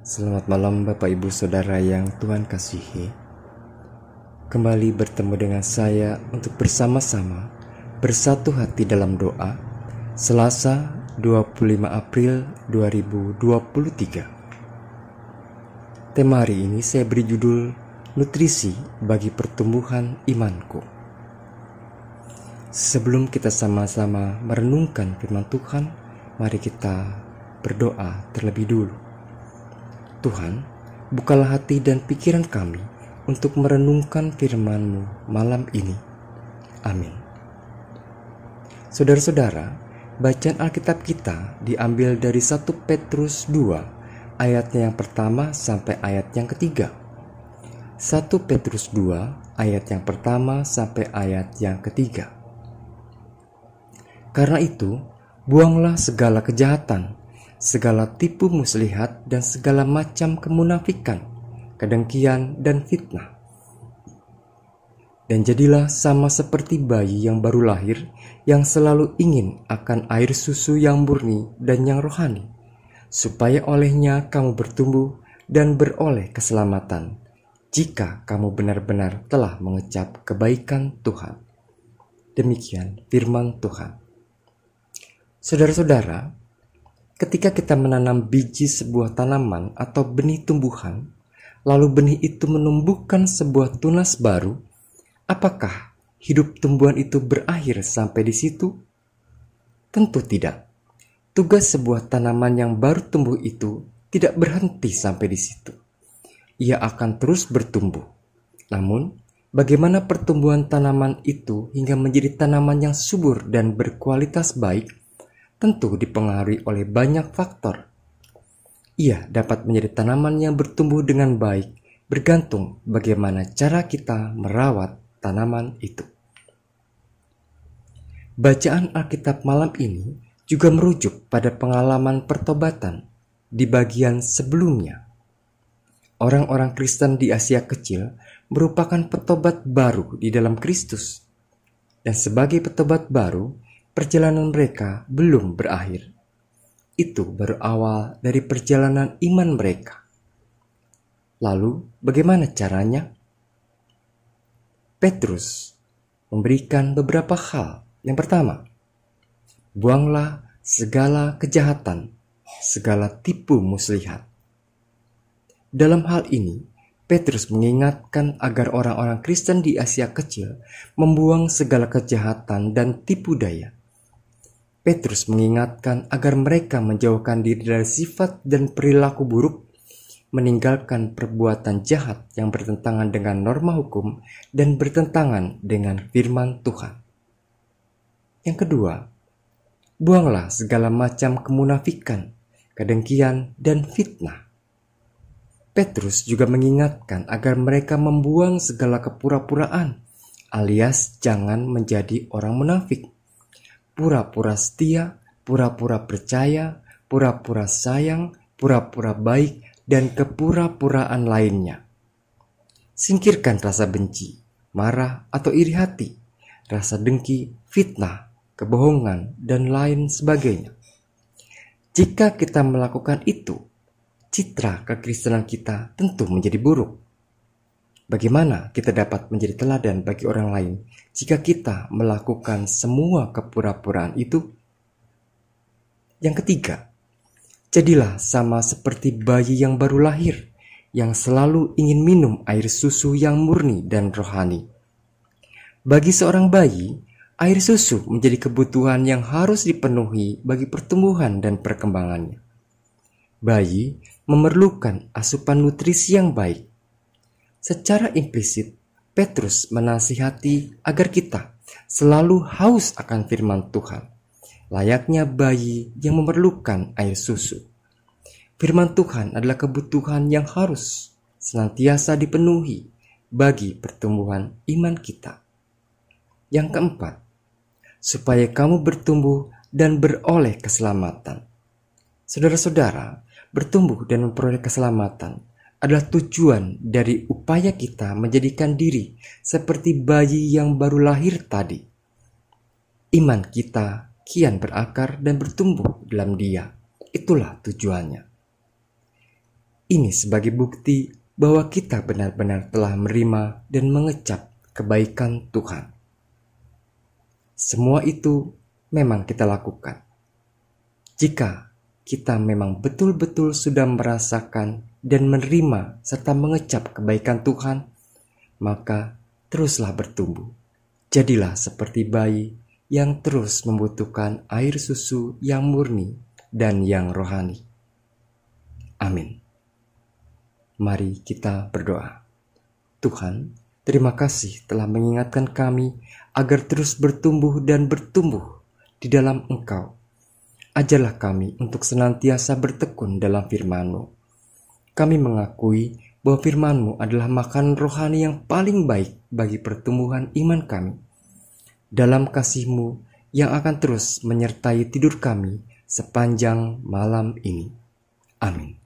Selamat malam Bapak Ibu Saudara yang Tuhan kasihi. Kembali bertemu dengan saya untuk bersama-sama bersatu hati dalam doa Selasa 25 April 2023. Tema hari ini saya beri judul Nutrisi bagi Pertumbuhan Imanku. Sebelum kita sama-sama merenungkan firman Tuhan, mari kita berdoa terlebih dulu. Tuhan, bukalah hati dan pikiran kami untuk merenungkan firman-Mu malam ini. Amin. Saudara-saudara, bacaan Alkitab kita diambil dari 1 Petrus 2, ayatnya yang pertama sampai ayat yang ketiga. 1 Petrus 2, ayat yang pertama sampai ayat yang ketiga. Karena itu, buanglah segala kejahatan, segala tipu muslihat dan segala macam kemunafikan, kedengkian dan fitnah. Dan jadilah sama seperti bayi yang baru lahir, yang selalu ingin akan air susu yang murni dan yang rohani, supaya olehnya kamu bertumbuh dan beroleh keselamatan, jika kamu benar-benar telah mengecap kebaikan Tuhan. Demikian firman Tuhan. Saudara-saudara, ketika kita menanam biji sebuah tanaman atau benih tumbuhan, lalu benih itu menumbuhkan sebuah tunas baru, apakah hidup tumbuhan itu berakhir sampai di situ? Tentu tidak. Tugas sebuah tanaman yang baru tumbuh itu tidak berhenti sampai di situ. Ia akan terus bertumbuh. Namun, bagaimana pertumbuhan tanaman itu hingga menjadi tanaman yang subur dan berkualitas baik, tentu dipengaruhi oleh banyak faktor. Ia dapat menjadi tanaman yang bertumbuh dengan baik, bergantung bagaimana cara kita merawat tanaman itu. Bacaan Alkitab malam ini juga merujuk pada pengalaman pertobatan di bagian sebelumnya. Orang-orang Kristen di Asia Kecil merupakan petobat baru di dalam Kristus. Dan sebagai petobat baru, perjalanan mereka belum berakhir. Itu baru awal dari perjalanan iman mereka. Lalu, bagaimana caranya? Petrus memberikan beberapa hal. Yang pertama, buanglah segala kejahatan, segala tipu muslihat. Dalam hal ini, Petrus mengingatkan agar orang-orang Kristen di Asia Kecil membuang segala kejahatan dan tipu daya. Petrus mengingatkan agar mereka menjauhkan diri dari sifat dan perilaku buruk, meninggalkan perbuatan jahat yang bertentangan dengan norma hukum dan bertentangan dengan firman Tuhan. Yang kedua, buanglah segala macam kemunafikan, kedengkian, dan fitnah. Petrus juga mengingatkan agar mereka membuang segala kepura-puraan, alias jangan menjadi orang munafik. Pura-pura setia, pura-pura percaya, pura-pura sayang, pura-pura baik, dan kepura-puraan lainnya. Singkirkan rasa benci, marah, atau iri hati, rasa dengki, fitnah, kebohongan, dan lain sebagainya. Jika kita melakukan itu, citra kekristenan kita tentu menjadi buruk. Bagaimana kita dapat menjadi teladan bagi orang lain jika kita melakukan semua kepura-puraan itu? Yang ketiga, jadilah sama seperti bayi yang baru lahir, yang selalu ingin minum air susu yang murni dan rohani. Bagi seorang bayi, air susu menjadi kebutuhan yang harus dipenuhi bagi pertumbuhan dan perkembangannya. Bayi memerlukan asupan nutrisi yang baik. Secara implisit, Petrus menasihati agar kita selalu haus akan firman Tuhan, layaknya bayi yang memerlukan air susu. Firman Tuhan adalah kebutuhan yang harus senantiasa dipenuhi bagi pertumbuhan iman kita. Yang keempat, supaya kamu bertumbuh dan beroleh keselamatan. Saudara-saudara, bertumbuh dan memperoleh keselamatan adalah tujuan dari upaya kita menjadikan diri seperti bayi yang baru lahir tadi. Iman kita kian berakar dan bertumbuh dalam Dia. Itulah tujuannya. Ini sebagai bukti bahwa kita benar-benar telah menerima dan mengecap kebaikan Tuhan. Semua itu memang kita lakukan jika kita memang betul-betul sudah merasakan dan menerima serta mengecap kebaikan Tuhan, maka teruslah bertumbuh. Jadilah seperti bayi yang terus membutuhkan air susu yang murni dan yang rohani. Amin. Mari kita berdoa. Tuhan, terima kasih telah mengingatkan kami agar terus bertumbuh dan bertumbuh di dalam Engkau. Ajarlah kami untuk senantiasa bertekun dalam firman-Mu. Kami mengakui bahwa firman-Mu adalah makanan rohani yang paling baik bagi pertumbuhan iman kami. Dalam kasih-Mu yang akan terus menyertai tidur kami sepanjang malam ini. Amin.